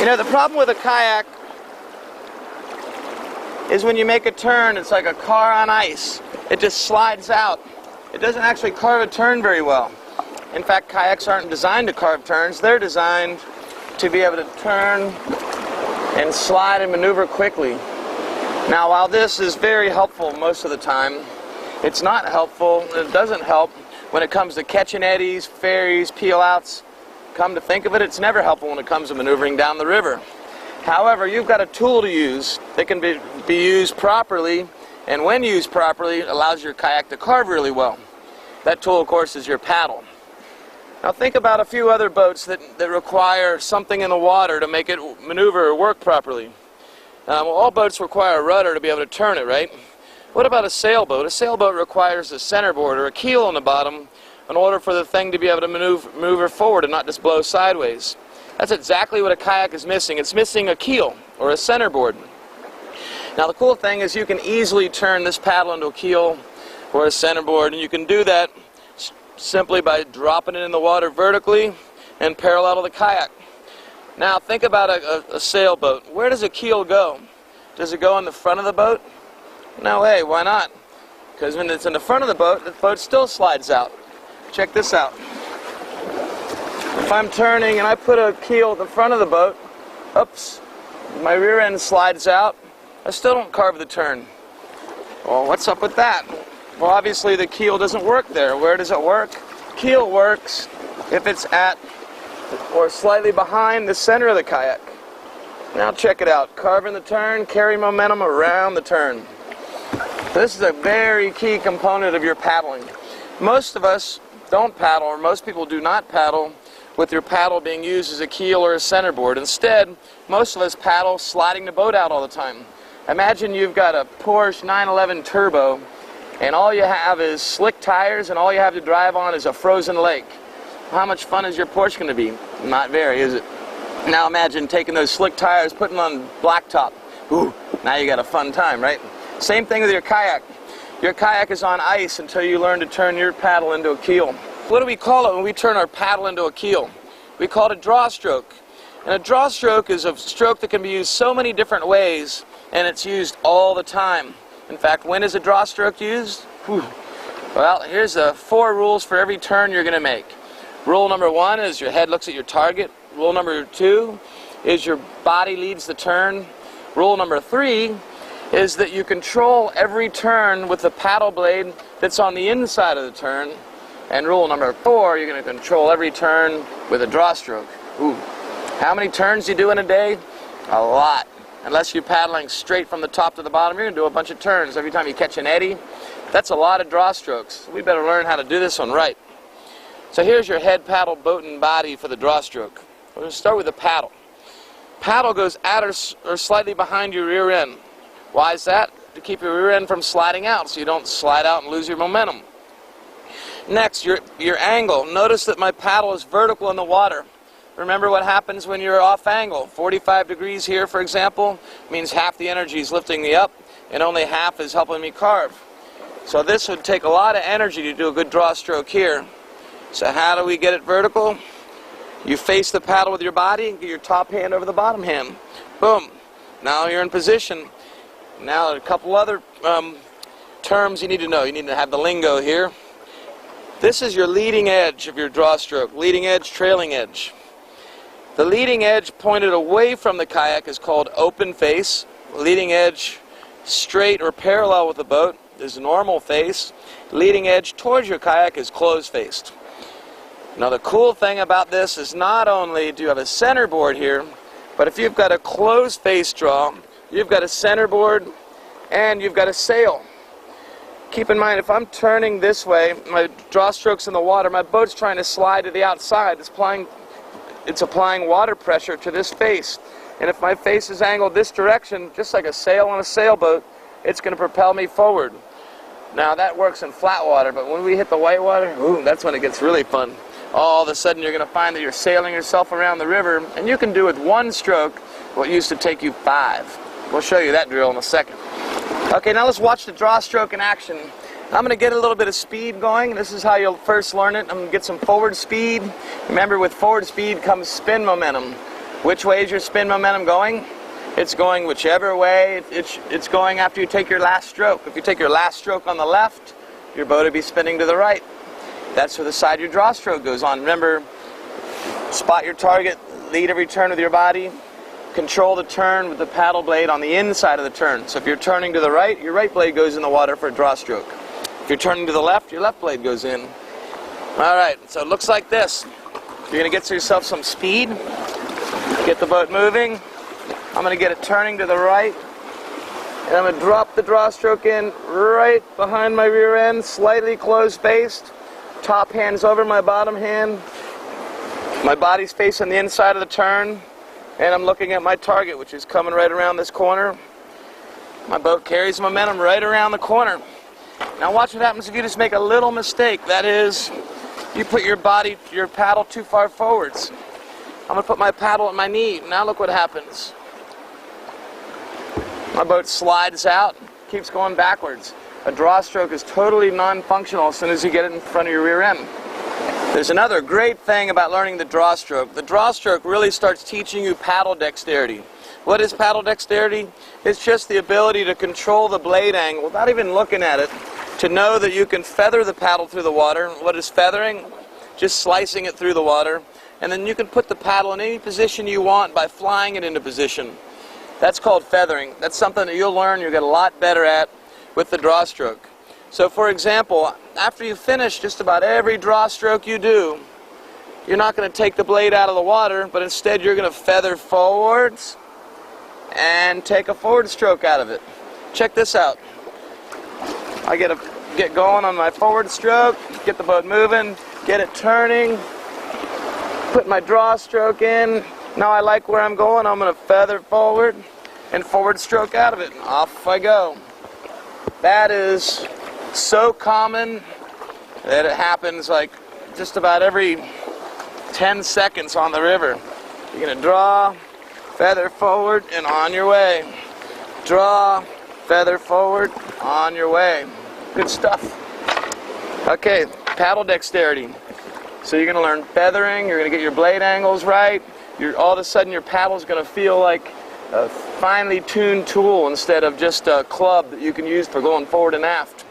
You know, the problem with a kayak is when you make a turn, it's like a car on ice. It just slides out. It doesn't actually carve a turn very well. In fact, kayaks aren't designed to carve turns. They're designed to be able to turn and slide and maneuver quickly. Now, while this is very helpful most of the time, it's not helpful, it doesn't help when it comes to catching eddies, ferries, peel-outs. Come to think of it, it's never helpful when it comes to maneuvering down the river. However, you've got a tool to use that can be used properly, and when used properly, allows your kayak to carve really well. That tool, of course, is your paddle. Now think about a few other boats that require something in the water to make it maneuver or work properly. Well, all boats require a rudder to be able to turn it, right? What about a sailboat? A sailboat requires a centerboard or a keel on the bottom in order for the thing to be able to maneuver forward and not just blow sideways. That's exactly what a kayak is missing. It's missing a keel or a centerboard. Now the cool thing is you can easily turn this paddle into a keel or a centerboard, and you can do that simply by dropping it in the water vertically and parallel to the kayak. Now think about a sailboat. Where does a keel go? Does it go in the front of the boat? No way, why not? Because when it's in the front of the boat still slides out. Check this out. If I'm turning and I put a keel at the front of the boat, oops, my rear end slides out, I still don't carve the turn. Well, what's up with that? Well, obviously the keel doesn't work there. Where does it work? Keel works if it's at or slightly behind the center of the kayak. Now check it out. Carving the turn, carry momentum around the turn. This is a very key component of your paddling. Most of us don't paddle, or most people do not paddle with your paddle being used as a keel or a centerboard. Instead, most of us paddle sliding the boat out all the time. Imagine you've got a Porsche 911 Turbo, and all you have is slick tires, and all you have to drive on is a frozen lake. How much fun is your Porsche going to be? Not very, is it? Now imagine taking those slick tires, putting them on blacktop. Ooh, now you got a fun time, right? Same thing with your kayak. Your kayak is on ice until you learn to turn your paddle into a keel. What do we call it when we turn our paddle into a keel? We call it a draw stroke. And a draw stroke is a stroke that can be used so many different ways, and it's used all the time. In fact, when is a draw stroke used? Whew. Well, here's the 4 rules for every turn you're going to make. Rule number 1 is your head looks at your target. Rule number 2 is your body leads the turn. Rule number 3 is that you control every turn with the paddle blade that's on the inside of the turn. And rule number 4, you're going to control every turn with a draw stroke. Ooh. How many turns do you do in a day? A lot. Unless you're paddling straight from the top to the bottom, you're going to do a bunch of turns. Every time you catch an eddy, that's a lot of draw strokes. We better learn how to do this one right. So here's your head, paddle, boat, and body for the draw stroke. We're going to start with the paddle. Paddle goes at or slightly behind your rear end. Why is that? To keep your rear end from sliding out, so you don't slide out and lose your momentum. Next, your angle. Notice that my paddle is vertical in the water. Remember what happens when you're off angle. 45 degrees here, for example, means half the energy is lifting me up and only half is helping me carve. So this would take a lot of energy to do a good draw stroke here. So how do we get it vertical? You face the paddle with your body and get your top hand over the bottom hand. Boom. Now you're in position. Now a couple other terms you need to know. You need to have the lingo here. This is your leading edge of your draw stroke. Leading edge, trailing edge. The leading edge pointed away from the kayak is called open face. Leading edge straight or parallel with the boat is normal face. Leading edge towards your kayak is closed faced. Now the cool thing about this is not only do you have a centerboard here, but if you've got a closed face draw, you've got a centerboard and you've got a sail. Keep in mind, if I'm turning this way, my draw stroke's in the water, my boat's trying to slide to the outside. It's applying water pressure to this face. And if my face is angled this direction, just like a sail on a sailboat, it's going to propel me forward. Now that works in flat water, but when we hit the white water, ooh, that's when it gets really fun. All of a sudden you're going to find that you're sailing yourself around the river, and you can do with one stroke what used to take you 5. We'll show you that drill in a second. Okay, now let's watch the draw stroke in action. I'm going to get a little bit of speed going. This is how you'll first learn it. I'm going to get some forward speed. Remember, with forward speed comes spin momentum. Which way is your spin momentum going? It's going whichever way it's going after you take your last stroke. If you take your last stroke on the left, your boat will be spinning to the right. That's where the side your draw stroke goes on. Remember, spot your target, lead every turn with your body, control the turn with the paddle blade on the inside of the turn. So if you're turning to the right, your right blade goes in the water for a draw stroke. If you're turning to the left, your left blade goes in. Alright, so it looks like this. You're going to get yourself some speed, get the boat moving. I'm going to get it turning to the right, and I'm going to drop the draw stroke in right behind my rear end, slightly closed-faced. Top hand's over my bottom hand. My body's facing the inside of the turn, and I'm looking at my target, which is coming right around this corner. My boat carries momentum right around the corner. Now watch what happens if you just make a little mistake. That is, you put your paddle too far forwards. I'm going to put my paddle at my knee. Now look what happens. My boat slides out, keeps going backwards. A draw stroke is totally non-functional as soon as you get it in front of your rear end. There's another great thing about learning the draw stroke. The draw stroke really starts teaching you paddle dexterity. What is paddle dexterity? It's just the ability to control the blade angle without even looking at it, to know that you can feather the paddle through the water. What is feathering? Just slicing it through the water. And then you can put the paddle in any position you want by flying it into position. That's called feathering. That's something that you'll learn, you'll get a lot better at with the draw stroke. So for example, after you finish just about every draw stroke you do, you're not going to take the blade out of the water, but instead you're going to feather forwards and take a forward stroke out of it. Check this out. I get going on my forward stroke, get the boat moving, get it turning, put my draw stroke in. Now I like where I'm going, I'm going to feather forward and forward stroke out of it. And off I go. That is so common that it happens like just about every 10 seconds on the river. You're going to draw, feather forward, and on your way. Draw, feather forward, on your way. Good stuff. Okay, paddle dexterity. So you're going to learn feathering, you're going to get your blade angles right. All of a sudden your paddle is going to feel like a finely tuned tool instead of just a club that you can use for going forward and aft.